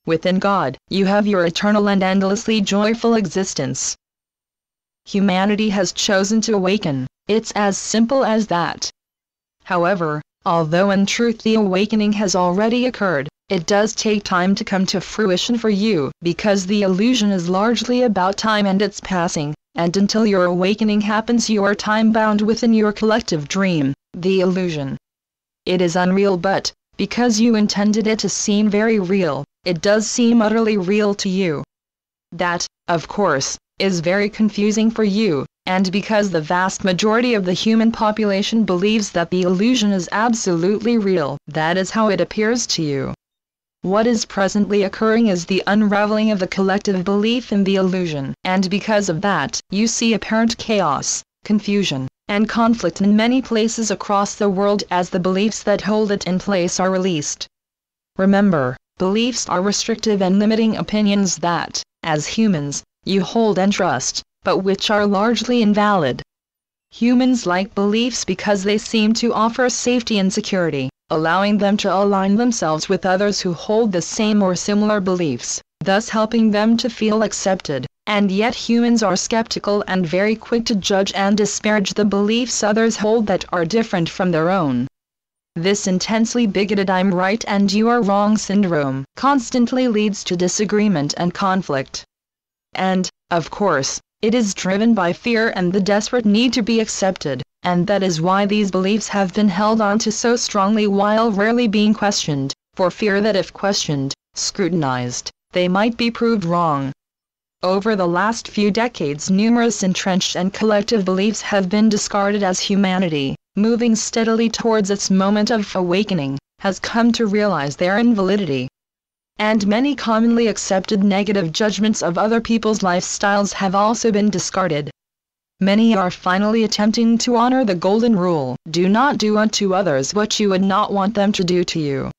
Within God, you have your eternal and endlessly joyful existence. Humanity has chosen to awaken. It's as simple as that. However, although in truth the awakening has already occurred, it does take time to come to fruition for you, because the illusion is largely about time and its passing, and until your awakening happens you are time-bound within your collective dream, the illusion. It is unreal, but, because you intended it to seem very real, it does seem utterly real to you. That, of course, is very confusing for you, and because the vast majority of the human population believes that the illusion is absolutely real, that is how it appears to you. What is presently occurring is the unraveling of the collective belief in the illusion, and because of that, you see apparent chaos, confusion, and conflict in many places across the world as the beliefs that hold it in place are released. Remember, beliefs are restrictive and limiting opinions that, as humans, you hold and trust, but which are largely invalid. Humans like beliefs because they seem to offer safety and security, allowing them to align themselves with others who hold the same or similar beliefs, thus helping them to feel accepted. And yet humans are skeptical and very quick to judge and disparage the beliefs others hold that are different from their own. This intensely bigoted "I'm right and you are wrong" syndrome constantly leads to disagreement and conflict. And, of course, it is driven by fear and the desperate need to be accepted, and that is why these beliefs have been held on to so strongly while rarely being questioned, for fear that if questioned, scrutinized, they might be proved wrong. Over the last few decades, numerous entrenched and collective beliefs have been discarded as humanity, moving steadily towards its moment of awakening, has come to realize their invalidity. And many commonly accepted negative judgments of other people's lifestyles have also been discarded. Many are finally attempting to honor the golden rule: do not do unto others what you would not want them to do to you.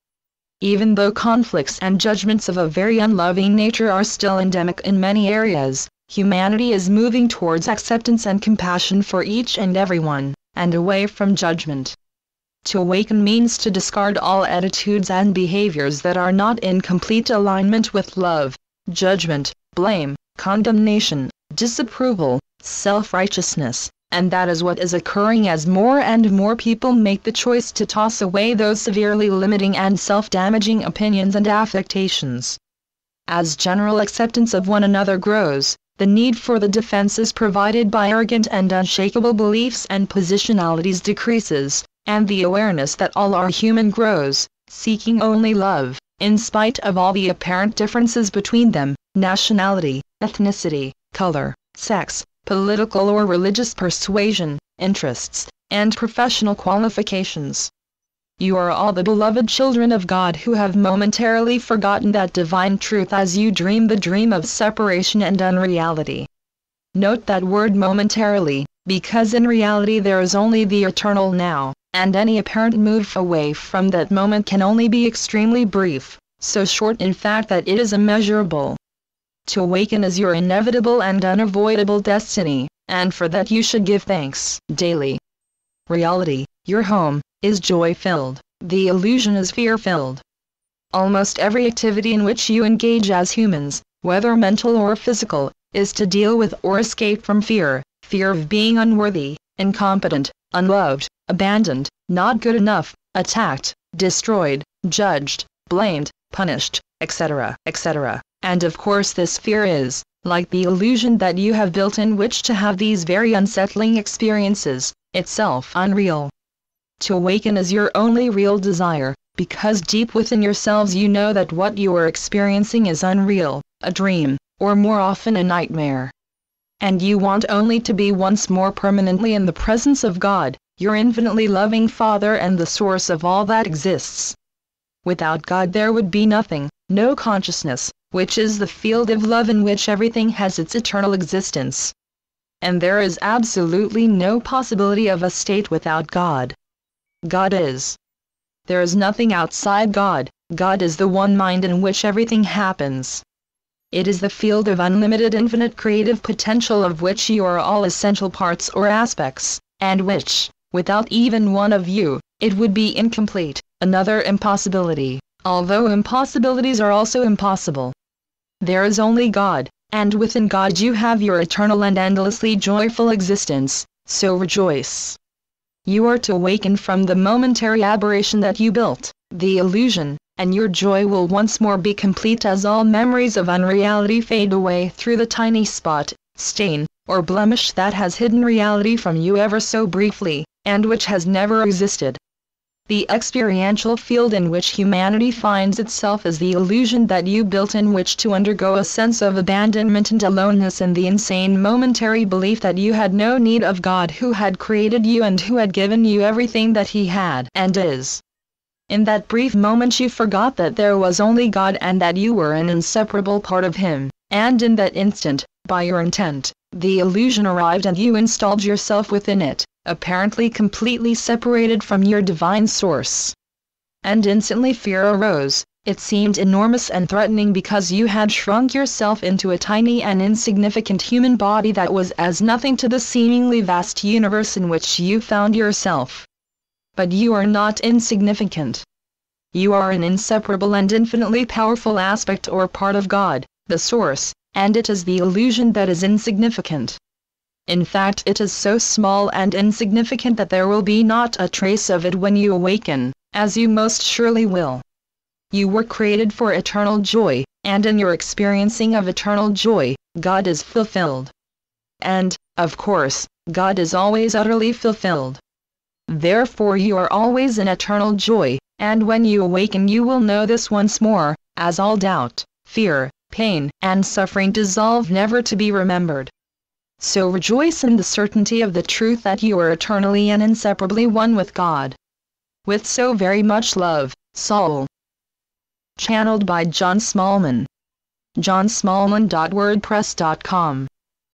Even though conflicts and judgments of a very unloving nature are still endemic in many areas, humanity is moving towards acceptance and compassion for each and everyone, and away from judgment. To awaken means to discard all attitudes and behaviors that are not in complete alignment with love, judgment, blame, condemnation, disapproval, self-righteousness, and that is what is occurring as more and more people make the choice to toss away those severely limiting and self-damaging opinions and affectations. As general acceptance of one another grows, the need for the defenses provided by arrogant and unshakable beliefs and positionalities decreases, and the awareness that all are human grows, seeking only love, in spite of all the apparent differences between them: nationality, ethnicity, color, sex, political or religious persuasion, interests, and professional qualifications. You are all the beloved children of God who have momentarily forgotten that divine truth as you dream the dream of separation and unreality. Note that word momentarily, because in reality there is only the eternal now, and any apparent move away from that moment can only be extremely brief, so short in fact that it is immeasurable. To awaken is your inevitable and unavoidable destiny, and for that you should give thanks daily. Reality, your home, is joy-filled, the illusion is fear-filled. Almost every activity in which you engage as humans, whether mental or physical, is to deal with or escape from fear: fear of being unworthy, incompetent, unloved, abandoned, not good enough, attacked, destroyed, judged, blamed, punished, etc., etc. And of course this fear is, like the illusion that you have built in which to have these very unsettling experiences, itself unreal. To awaken is your only real desire, because deep within yourselves you know that what you are experiencing is unreal, a dream, or more often a nightmare. And you want only to be once more permanently in the presence of God, your infinitely loving Father and the source of all that exists. Without God there would be nothing, no consciousness, which is the field of love in which everything has its eternal existence. And there is absolutely no possibility of a state without God. God is. There is nothing outside God. God is the one mind in which everything happens. It is the field of unlimited infinite creative potential of which you are all essential parts or aspects, and which, without even one of you, it would be incomplete, another impossibility, although impossibilities are also impossible. There is only God, and within God you have your eternal and endlessly joyful existence, so rejoice. You are to awaken from the momentary aberration that you built, the illusion, and your joy will once more be complete as all memories of unreality fade away through the tiny spot, stain, or blemish that has hidden reality from you ever so briefly, and which has never existed. The experiential field in which humanity finds itself is the illusion that you built in which to undergo a sense of abandonment and aloneness and the insane momentary belief that you had no need of God who had created you and who had given you everything that He had and is. In that brief moment you forgot that there was only God and that you were an inseparable part of Him, and in that instant, by your intent, the illusion arrived and you installed yourself within it, apparently completely separated from your divine source. And instantly fear arose. It seemed enormous and threatening because you had shrunk yourself into a tiny and insignificant human body that was as nothing to the seemingly vast universe in which you found yourself. But you are not insignificant. You are an inseparable and infinitely powerful aspect or part of God, the Source, and it is the illusion that is insignificant. In fact, it is so small and insignificant that there will be not a trace of it when you awaken, as you most surely will. You were created for eternal joy, and in your experiencing of eternal joy, God is fulfilled. And, of course, God is always utterly fulfilled. Therefore you are always in eternal joy, and when you awaken you will know this once more, as all doubt, fear, pain, and suffering dissolve never to be remembered. So rejoice in the certainty of the truth that you are eternally and inseparably one with God. With so very much love, Saul. Channeled by John Smallman. johnsmallman.wordpress.com